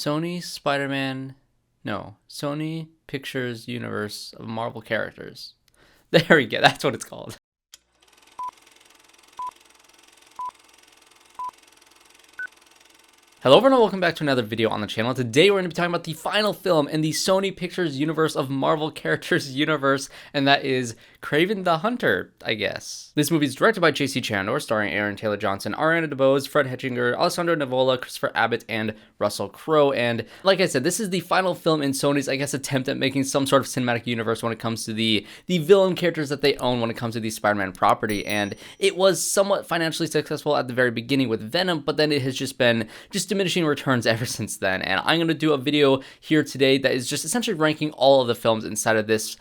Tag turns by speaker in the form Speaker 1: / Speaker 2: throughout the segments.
Speaker 1: Sony Spider-Man, no, Sony Pictures Universe of Marvel Characters. There we go, that's what it's called. Hello everyone and welcome back to another video on the channel. Today we're going to be talking about the final film in the Sony Pictures Universe of Marvel Characters universe, and that is Kraven the Hunter, I guess. This movie is directed by J.C. Chandor, starring Aaron Taylor Johnson, Ariana DeBose, Fred Hechinger, Alessandro, Nivola, Christopher Abbott, and Russell Crowe. And like I said, this is the final film in Sony's, I guess, attempt at making some sort of cinematic universe when it comes to the villain characters that they own when it comes to the Spider-Man property. And it was somewhat financially successful at the very beginning with Venom, but then it has just been diminishing returns ever since then. And I'm going to do a video here today that is just essentially ranking all of the films inside of this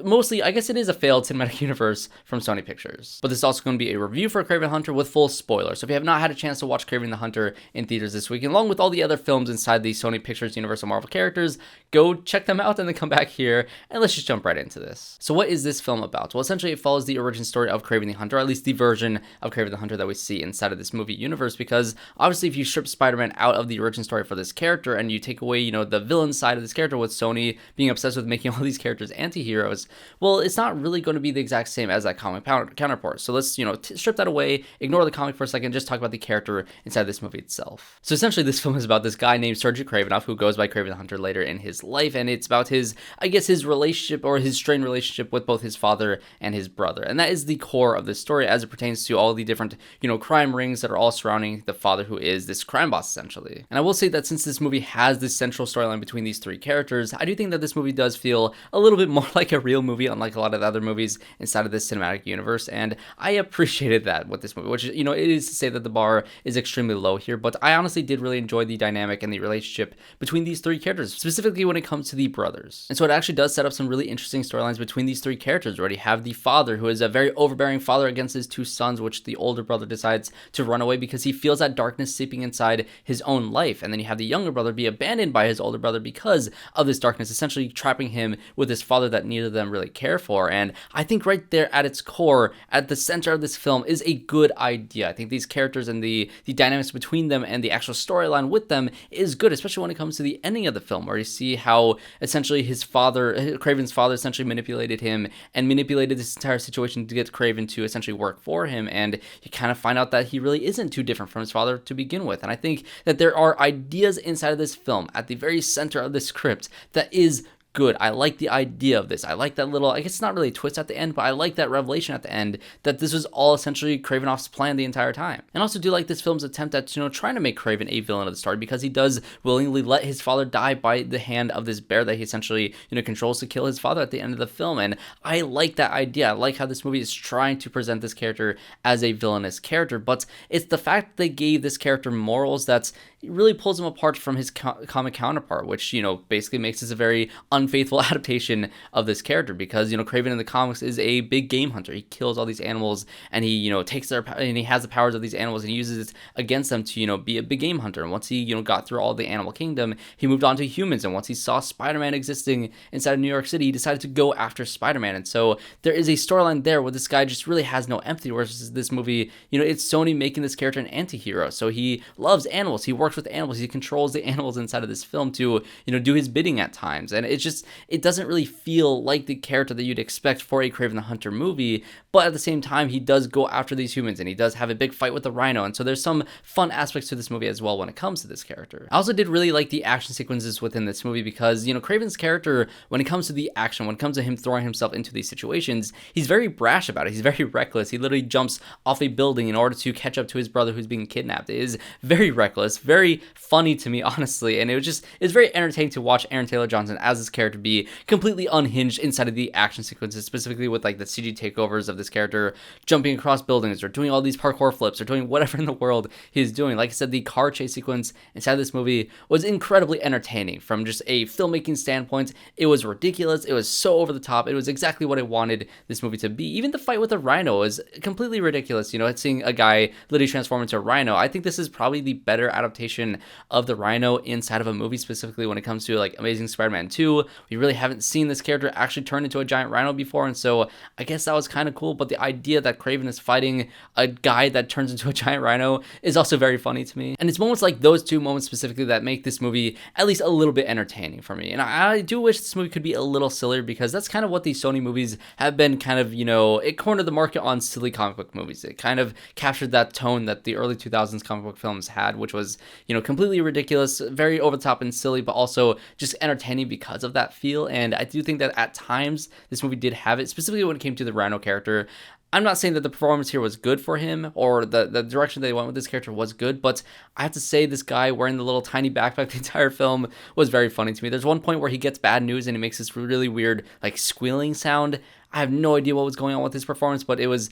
Speaker 1: mostly, I guess it is a failed cinematic universe from Sony Pictures. But this is also going to be a review for Kraven the Hunter with full spoilers. So if you have not had a chance to watch Kraven the Hunter in theaters this week, along with all the other films inside the Sony Pictures universe of Marvel characters, go check them out and then come back here and let's just jump right into this. So what is this film about? Well, essentially it follows the origin story of Kraven the Hunter, or at least the version of Kraven the Hunter that we see inside of this movie universe, because obviously if you strip Spider-Man out of the origin story for this character and you take away, you know, the villain side of this character with Sony being obsessed with making all these characters anti-heroes, well, it's not really going to be the exact same as that comic counterpart. So let's, strip that away, ignore the comic for a second, just talk about the character inside this movie itself. So essentially this film is about this guy named SERGEI KRAVINOFF who goes by Kraven the Hunter later in his life, and it's about his, I guess, his relationship or his strained relationship with both his father and his brother. And that is the core of this story as it pertains to all the different, crime rings that are all surrounding the father who is this crime boss essentially. And I will say that since this movie has this central storyline between these three characters, I do think that this movie does feel a little bit more like a real movie, unlike a lot of the other movies inside of this cinematic universe, and I appreciated that with this movie, which, it is to say that the bar is extremely low here, but I honestly did really enjoy the dynamic and the relationship between these three characters, specifically when it comes to the brothers. And so it actually does set up some really interesting storylines between these three characters. We already have the father, who is a very overbearing father against his two sons, which the older brother decides to run away because he feels that darkness seeping inside his own life. And then you have the younger brother be abandoned by his older brother because of this darkness, essentially trapping him with this father that neither of them really care for. And I think right there at its core, at the center of this film, is a good idea. I think these characters and the dynamics between them and the actual storyline with them is good, especially when it comes to the ending of the film, where you see how essentially his father, Kraven's father, essentially manipulated him and manipulated this entire situation to get Kraven to essentially work for him. And you kind of find out that he really isn't too different from his father to begin with. And I think that there are ideas inside of this film at the very center of the script that is good. I like the idea of this. I like that little, I guess it's not really a twist at the end, but I like that revelation at the end that this was all essentially KRAVINOFF's plan the entire time. And also do like this film's attempt at, trying to make Kraven a villain of the story, because he does willingly let his father die by the hand of this bear that he essentially, controls to kill his father at the end of the film. And I like that idea. I like how this movie is trying to present this character as a villainous character, but it's the fact that they gave this character morals that's really pulls him apart from his comic counterpart, which, basically makes this a very unfaithful adaptation of this character, because, Kraven in the comics is a big game hunter. He kills all these animals and he, takes their, and he has the powers of these animals and he uses it against them to, be a big game hunter. And once he, got through all the animal kingdom, he moved on to humans. And once he saw Spider-Man existing inside of New York City, he decided to go after Spider-Man. And so there is a storyline there where this guy just really has no empathy, whereas this movie, it's Sony making this character an anti-hero. So he loves animals. He works with animals. He controls the animals inside of this film to, do his bidding at times. And it doesn't really feel like the character that you'd expect for a Kraven the Hunter movie, but at the same time, he does go after these humans and he does have a big fight with the Rhino. And so there's some fun aspects to this movie as well when it comes to this character. I also did really like the action sequences within this movie because, Kraven's character, when it comes to the action, when it comes to him throwing himself into these situations, he's very brash about it. He's very reckless. He literally jumps off a building in order to catch up to his brother who's being kidnapped. It is very reckless, very funny to me, honestly, and it's very entertaining to watch Aaron Taylor Johnson as this character be completely unhinged inside of the action sequences, specifically with like the CG takeovers of this character jumping across buildings or doing all these parkour flips or doing whatever in the world he's doing. Like I said, the car chase sequence inside this movie was incredibly entertaining from just a filmmaking standpoint. It was ridiculous. It was so over the top. It was exactly what I wanted this movie to be. Even the fight with the Rhino was completely ridiculous. Seeing a guy literally transform into a Rhino. I think this is probably the better adaptation representation of the Rhino inside of a movie, specifically when it comes to like Amazing Spider-Man 2. We really haven't seen this character actually turn into a giant rhino before, and so I guess that was kind of cool. But the idea that Kraven is fighting a guy that turns into a giant rhino is also very funny to me. And it's moments like those two moments specifically that make this movie at least a little bit entertaining for me. And I do wish this movie could be a little sillier, because that's kind of what these Sony movies have been kind of, it cornered the market on silly comic book movies. It kind of captured that tone that the early 2000s comic book films had, which was, completely ridiculous, very over the top and silly, but also just entertaining because of that feel. And I do think that at times this movie did have it, specifically when it came to the Rhino character. I'm not saying that the performance here was good for him, or the direction they went with this character was good, but I have to say this guy wearing the little tiny backpack the entire film was very funny to me. There's one point where he gets bad news and he makes this really weird like squealing sound. I have no idea what was going on with his performance, but it was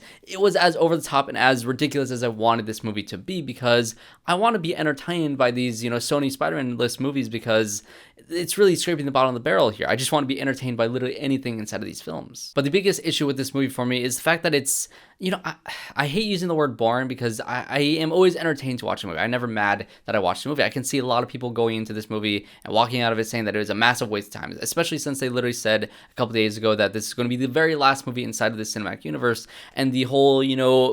Speaker 1: as over the top and as ridiculous as I wanted this movie to be, because I want to be entertained by these, Sony Spider-Man list movies, because it's really scraping the bottom of the barrel here. I just want to be entertained by literally anything inside of these films. But the biggest issue with this movie for me is the fact that it's, I hate using the word boring, because I am always entertained to watch a movie. I'm never mad that I watched the movie. I can see a lot of people going into this movie and walking out of it saying that it was a massive waste of time, especially since they literally said a couple days ago that this is going to be the very last movie inside of the cinematic universe, and the whole,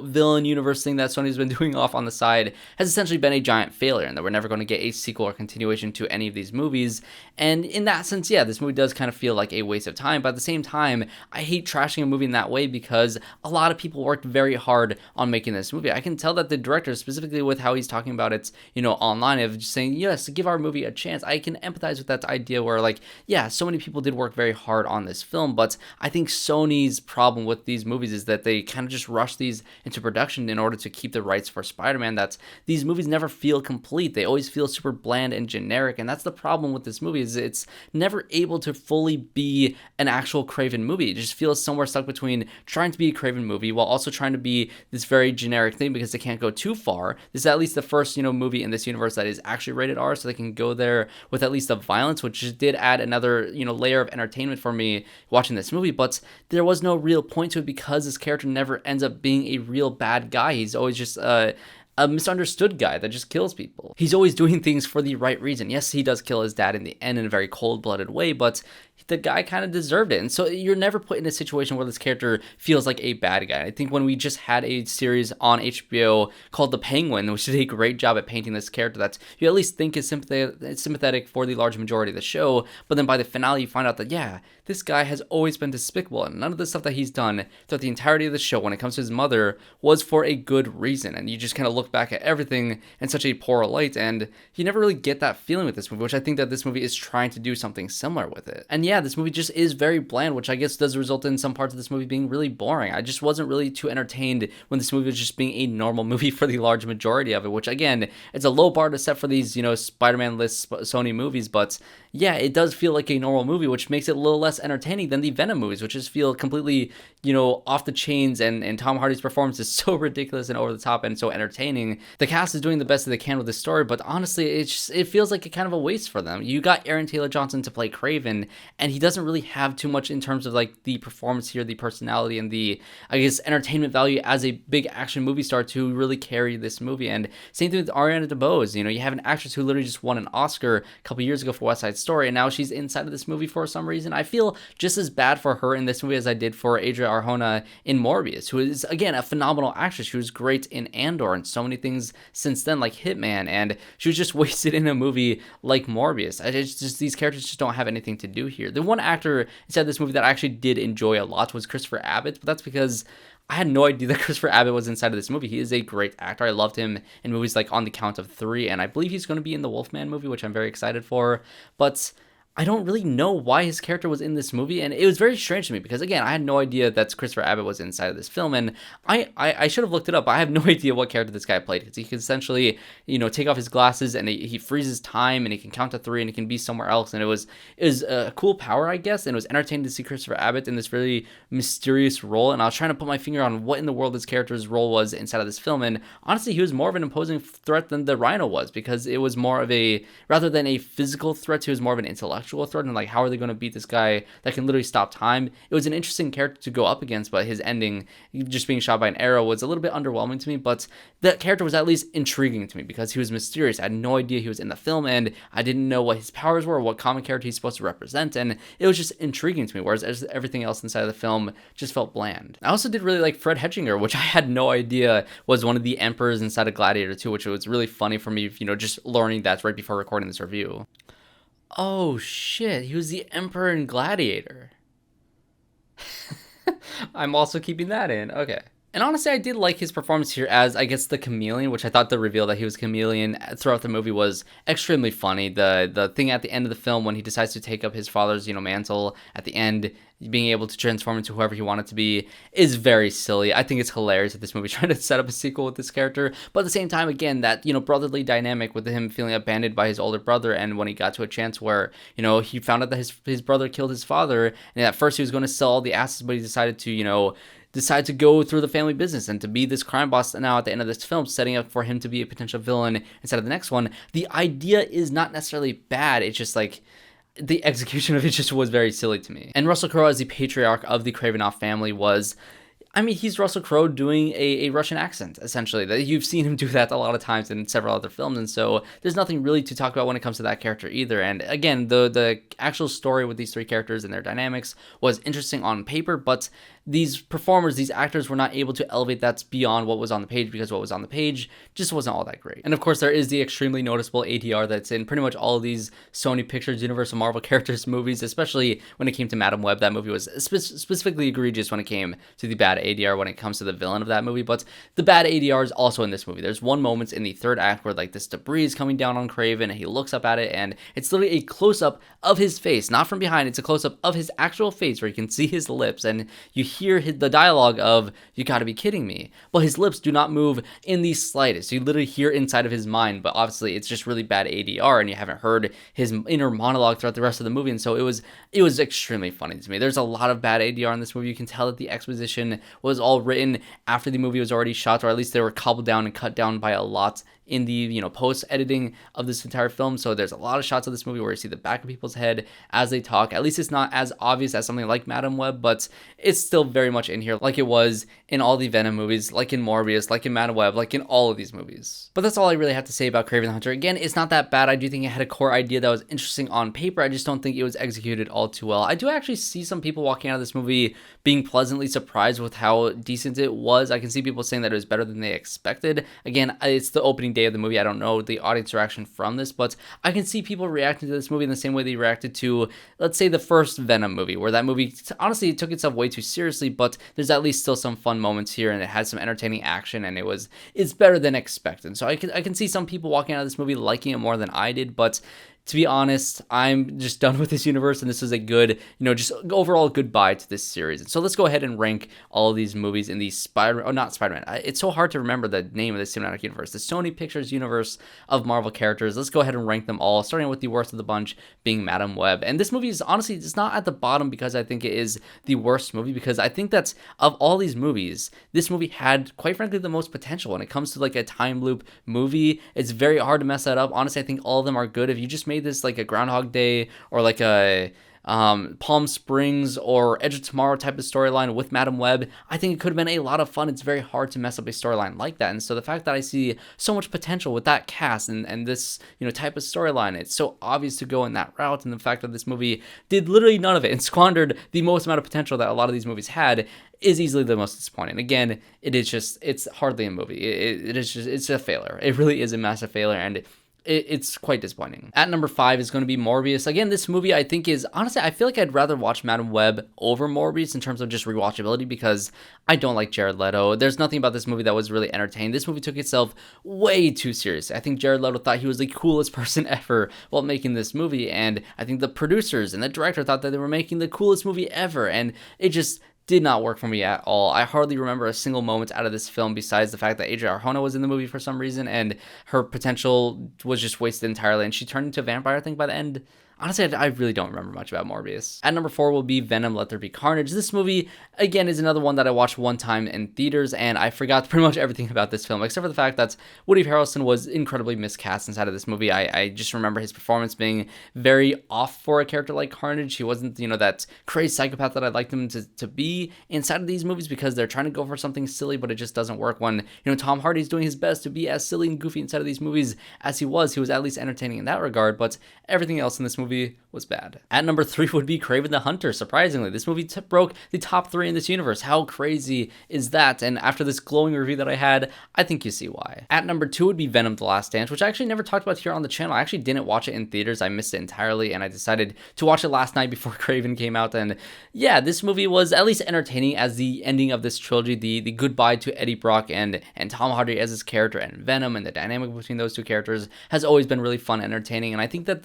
Speaker 1: villain universe thing that Sony's been doing off on the side has essentially been a giant failure, and that we're never going to get a sequel or continuation to any of these movies. And in that sense, yeah, this movie does kind of feel like a waste of time, but at the same time, I hate trashing a movie in that way, because a lot of people worked very hard on making this movie. I can tell that the director, specifically with how he's talking about it, online, of just saying, yes, give our movie a chance. I can empathize with that idea where, like, yeah, so many people did work very hard on this film, but I think Sony's problem with these movies is that they kind of just rush these into production in order to keep the rights for Spider-Man. That these movies never feel complete. They always feel super bland and generic, and that's the problem with this movie, is it's never able to fully be an actual Kraven movie. It just feels somewhere stuck between trying to be a Kraven movie while also trying to be this very generic thing, because they can't go too far. This is at least the first, movie in this universe that is actually rated R, so they can go there with at least the violence, which did add another, layer of entertainment for me watching this movie. But there was no real point to it, because this character never ends up being a real bad guy. He's always just a misunderstood guy that just kills people. He's always doing things for the right reason. Yes, he does kill his dad in the end in a very cold-blooded way, but the guy kind of deserved it. And so you're never put in a situation where this character feels like a bad guy. I think when we just had a series on HBO called The Penguin, which did a great job at painting this character that you at least think is sympathetic for the large majority of the show, but then by the finale you find out that, yeah, this guy has always been despicable, and none of the stuff that he's done throughout the entirety of the show when it comes to his mother was for a good reason. And you just kind of look back at everything in such a poor light, and you never really get that feeling with this movie, which I think that this movie is trying to do something similar with it. And yeah, this movie just is very bland, which I guess does result in some parts of this movie being really boring. I just wasn't really too entertained when this movie was just being a normal movie for the large majority of it, which again, it's a low bar to set for these, Spider-Man list Sony movies, but yeah, it does feel like a normal movie, which makes it a little less entertaining than the Venom movies, which just feel completely, off the chains, and Tom Hardy's performance is so ridiculous and over the top and so entertaining. The cast is doing the best that they can with this story, but honestly, it feels like a kind of a waste for them. You got Aaron Taylor Johnson to play Kraven, and he doesn't really have too much in terms of like the performance here, the personality, and the, I guess, entertainment value as a big action movie star to really carry this movie. And same thing with Ariana DeBose. You have an actress who literally just won an Oscar a couple years ago for West Side Story, and now she's inside of this movie for some reason. I feel just as bad for her in this movie as I did for Adria Arjona in Morbius, who is, again, a phenomenal actress. She was great in Andor and so many things since then, like Hitman, and she was just wasted in a movie like Morbius. It's just these characters just don't have anything to do here. The one actor inside this movie that I actually did enjoy a lot was Christopher Abbott, but that's because I had no idea that Christopher Abbott was inside of this movie. He is a great actor. I loved him in movies like On the Count of Three, and I believe he's going to be in the Wolfman movie, which I'm very excited for. But I don't really know why his character was in this movie, and it was very strange to me because, again, I had no idea that Christopher Abbott was inside of this film, and I should have looked it up. I have no idea what character this guy played, because he can essentially, take off his glasses, and he freezes time, and he can count to three, and he can be somewhere else, and it was a cool power, I guess, and it was entertaining to see Christopher Abbott in this really mysterious role, and I was trying to put my finger on what in the world this character's role was inside of this film, and honestly, he was more of an imposing threat than the Rhino was, because it was more of rather than a physical threat, he was more of an intellectual actual threat and like how are they going to beat this guy that can literally stop time. It was an interesting character to go up against, but his ending, just being shot by an arrow, was a little bit underwhelming to me. But that character was at least intriguing to me because he was mysterious. I had no idea he was in the film, and I didn't know what his powers were or what comic character he's supposed to represent, and it was just intriguing to me, whereas everything else inside of the film just felt bland. I also did really like Fred Hechinger, which I had no idea was one of the emperors inside of Gladiator 2, which was really funny for me, just learning that right before recording this review. Oh shit, he was the emperor in Gladiator. I'm also keeping that in. Okay. And honestly, I did like his performance here as, I guess, the Chameleon, which I thought the reveal that he was Chameleon throughout the movie was extremely funny. The thing at the end of the film when he decides to take up his father's, mantle at the end, being able to transform into whoever he wanted to be, is very silly. I think it's hilarious that this movie trying to set up a sequel with this character, but at the same time, again, that, brotherly dynamic with him feeling abandoned by his older brother, and when he got to a chance where, he found out that his brother killed his father, and at first he was going to sell all the assets, but he decided to, decide to go through the family business and to be this crime boss now at the end of this film, setting up for him to be a potential villain instead of the next one. The idea is not necessarily bad. It's just like the execution of it just was very silly to me. And Russell Crowe as the patriarch of the KRAVINOFF family was, he's Russell Crowe doing a Russian accent, essentially. That you've seen him do that a lot of times in several other films, and so there's nothing really to talk about when it comes to that character either. And again, the actual story with these three characters and their dynamics was interesting on paper, but these performers, these actors were not able to elevate that beyond what was on the page, because what was on the page just wasn't all that great. And of course, there is the extremely noticeable ADR that's in pretty much all of these Sony Pictures Universal Marvel characters movies, especially when it came to Madame Web. That movie was specifically egregious when it came to the bad ADR when it comes to the villain of that movie, but the bad ADR is also in this movie. There's one moment in the third act where like this debris is coming down on Kraven, and he looks up at it, and it's literally a close-up of his face, not from behind. It's a close-up of his actual face where you can see his lips, and you hear the dialogue of, "You gotta be kidding me." Well, his lips do not move in the slightest. You literally hear inside of his mind, but obviously it's just really bad ADR, and you haven't heard his inner monologue throughout the rest of the movie, and so it was extremely funny to me. There's a lot of bad ADR in this movie. You can tell that the exposition was all written after the movie was already shot, or at least they were cobbled down and cut down by a lot in the post editing of this entire film. So there's a lot of shots of this movie where you see the back of people's head as they talk. At least it's not as obvious as something like Madame Web, but it's still very much in here, like it was in all the Venom movies, like in Morbius, like in Madame Web, like in all of these movies. But that's all I really have to say about Kraven the Hunter. Again, it's not that bad. I do think it had a core idea that was interesting on paper. I just don't think it was executed all too well. I do actually see some people walking out of this movie being pleasantly surprised with how decent it was. I can see people saying that it was better than they expected. Again, it's the opening day of the movie. I don't know the audience reaction from this, but I can see people reacting to this movie in the same way they reacted to, let's say, the first Venom movie, where that movie honestly took itself way too seriously, but there's at least still some fun moments here, and it has some entertaining action, and it's better than expected. So I can see some people walking out of this movie liking it more than I did, but to be honest, I'm just done with this universe, and this is a good, just overall goodbye to this series. And so let's go ahead and rank all of these movies in the not Spider-Man. It's so hard to remember the name of the cinematic universe. The Sony Pictures universe of Marvel characters. Let's go ahead and rank them all, starting with the worst of the bunch being Madame Web. And this movie is honestly, it's not at the bottom because I think it is the worst movie, because I think that's, of all these movies, this movie had, quite frankly, the most potential when it comes to like a time loop movie. It's very hard to mess that up. Honestly, I think all of them are good. If you just made this like a Groundhog Day or like a Palm Springs or Edge of Tomorrow type of storyline with Madame Web, I think it could have been a lot of fun. It's very hard to mess up a storyline like that, and so the fact that I see so much potential with that cast and this type of storyline, it's so obvious to go in that route, and the fact that this movie did literally none of it and squandered the most amount of potential that a lot of these movies had is easily the most disappointing. Again, it's hardly a movie. It's a failure. It really is a massive failure, and it's quite disappointing. At number 5 is going to be Morbius. Again, this movie I think is, honestly, I feel like I'd rather watch Madame Web over Morbius in terms of just rewatchability, because I don't like Jared Leto. There's nothing about this movie that was really entertaining. This movie took itself way too seriously. I think Jared Leto thought he was the coolest person ever while making this movie, and I think the producers and the director thought that they were making the coolest movie ever, and it just did not work for me at all. I hardly remember a single moment out of this film besides the fact that Adria Arjona was in the movie for some reason, and her potential was just wasted entirely, and she turned into a vampire, I think, by the end. Honestly, I really don't remember much about Morbius. At number 4 will be Venom Let There Be Carnage. This movie, again, is another one that I watched one time in theaters, and I forgot pretty much everything about this film, except for the fact that Woody Harrelson was incredibly miscast inside of this movie. I just remember his performance being very off for a character like Carnage. He wasn't, that crazy psychopath that I'd like him to be inside of these movies, because they're trying to go for something silly, but it just doesn't work when, Tom Hardy's doing his best to be as silly and goofy inside of these movies as he was. He was at least entertaining in that regard, but everything else in this movie was bad. At number 3 would be Kraven the Hunter. Surprisingly, this movie broke the top 3 in this universe. How crazy is that? And after this glowing review that I had, I think you see why. At number 2 would be Venom The Last Dance, which I actually never talked about here on the channel. I actually didn't watch it in theaters. I missed it entirely, and I decided to watch it last night before Kraven came out. And yeah, this movie was at least entertaining as the ending of this trilogy, the goodbye to Eddie Brock and Tom Hardy as his character, and Venom, and the dynamic between those two characters has always been really fun and entertaining. And I think that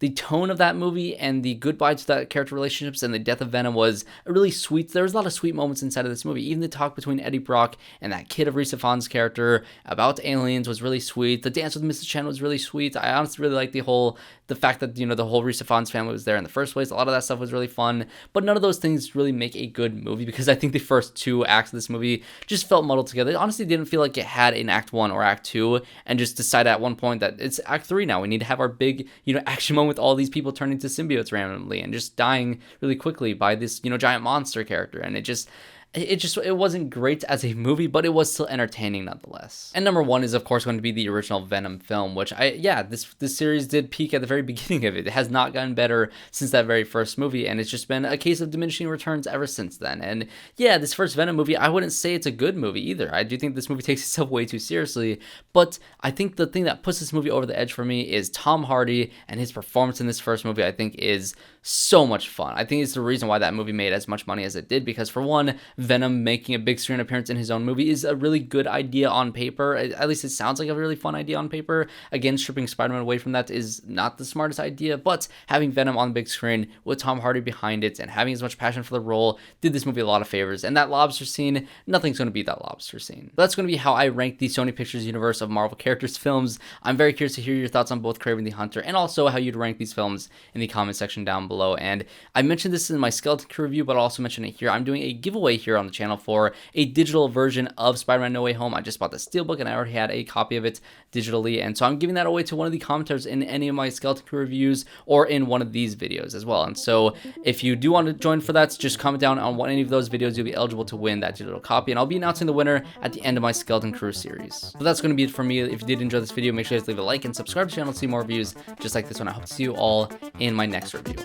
Speaker 1: the tone of that movie and the goodbye to that character relationships and the death of Venom was really sweet. There was a lot of sweet moments inside of this movie. Even the talk between Eddie Brock and that kid of Risa Fahn's character about aliens was really sweet. The dance with Mrs. Chen was really sweet. I honestly really like the fact that, the whole Risa Fahn's family was there in the first place. A lot of that stuff was really fun, but none of those things really make a good movie, because I think the first 2 acts of this movie just felt muddled together. It honestly didn't feel like it had an act 1 or act 2, and just decided at one point that it's act 3 now. We need to have our big, action moment with all these people turning into symbiotes randomly and just dying really quickly by this, giant monster character. And it wasn't great as a movie, but it was still entertaining nonetheless. And number 1 is of course going to be the original Venom film, which this series did peak at the very beginning of it. It has not gotten better since that very first movie, and it's just been a case of diminishing returns ever since then. And yeah, this first Venom movie, I wouldn't say it's a good movie either. I do think this movie takes itself way too seriously, but I think the thing that puts this movie over the edge for me is Tom Hardy, and his performance in this first movie I think is so much fun. I think it's the reason why that movie made as much money as it did, because for one, Venom making a big screen appearance in his own movie is a really good idea on paper. At least it sounds like a really fun idea on paper. Again, stripping Spider-Man away from that is not the smartest idea, but having Venom on the big screen with Tom Hardy behind it and having as much passion for the role did this movie a lot of favors. And that lobster scene, nothing's going to beat that lobster scene. But that's going to be how I rank the Sony Pictures universe of Marvel characters films. I'm very curious to hear your thoughts on both Kraven the Hunter and also how you'd rank these films in the comment section down below. And I mentioned this in my Skeleton Crew review, but I'll also mention it here. I'm doing a giveaway here on the channel for a digital version of Spider-Man No Way Home. I just bought the Steelbook and I already had a copy of it digitally, and so I'm giving that away to one of the commenters in any of my Skeleton Crew reviews or in one of these videos as well. And so if you do want to join for that, just comment down on any of those videos. You'll be eligible to win that digital copy, and I'll be announcing the winner at the end of my Skeleton Crew series. But that's going to be it for me. If you did enjoy this video, make sure to leave a like and subscribe to the channel to see more reviews just like this one. I hope to see you all in my next review.